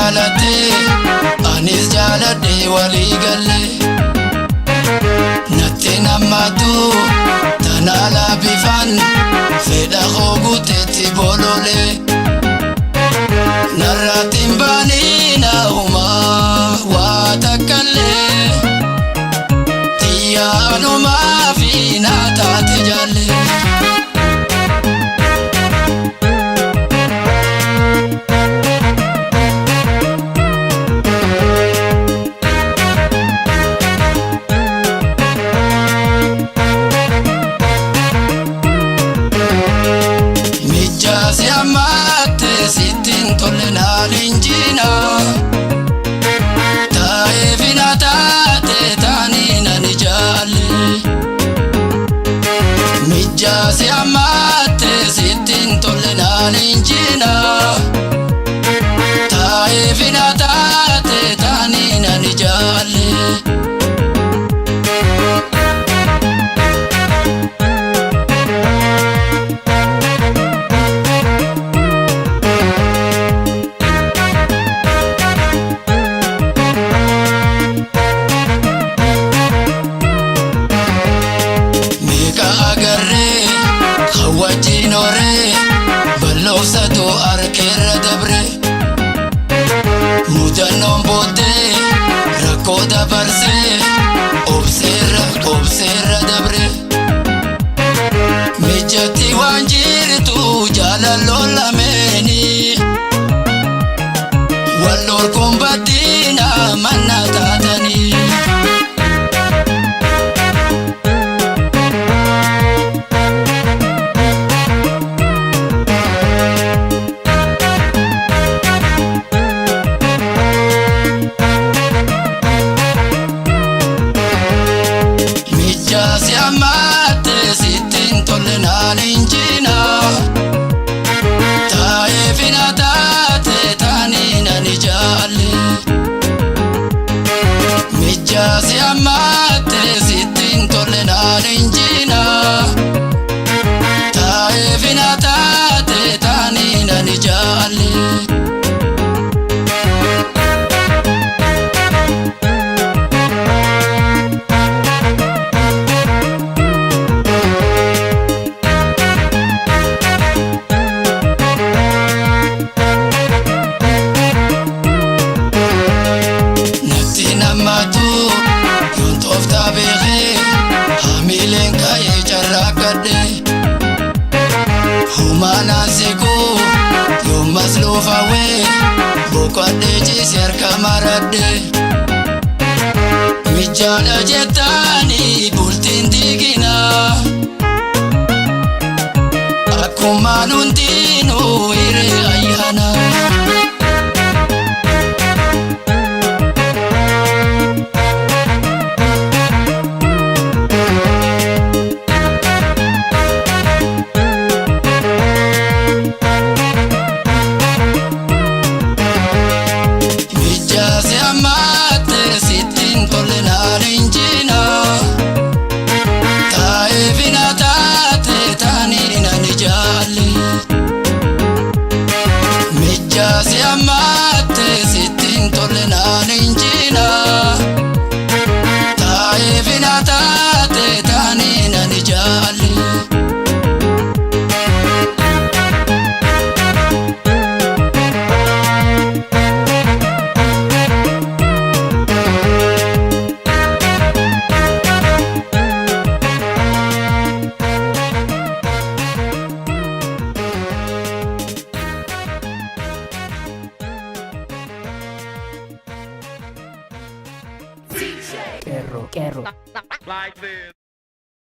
jaalate anis jaaladhe walii galle natti nammaatu tanaala bifaan fedha koo guuteetti bolole narraatiin baanii naahumaa waa takkallee xiyyaadhumaa fi naa taate jaalle sittin tolle naalinjina taa'ee fina taate taanii nani jaalle mijjaasi ammaatte sittin tolle naalinjina taa'ee fina taate taanii nani jaalle wajjinore balloofsatu arkeerra dabre mudannoon booddee rakkoo dabarse obseerra dabre mijjatti waan jirtu jaalalloon lameeni wallorkuun baddiina manna taatanii mijjaasi ammaatte sittin tolle naalinjina taa'ee fina taate taanii nani jaalle mijjaasi ammaatte sittin tolle naalinjina taa'ee fina taate taanii nani jaalle yoon tooftaa beekee hamiileen ka'ee carraaqqadhe humaanaan siquu yoon masluufawee boqodhee ciise harka maradhe mijaadha jettaanii bultiin diigina akkumaan hundinuu hiree ayyaana mijjaasi ammaatte sittin tolle naalinjina taa'ee fina taate taanii nani jaalle mijjaasi ammaatte sittin tolle naalinjina taa'ee fina taate taanii nani jaalle Kerro. Like this.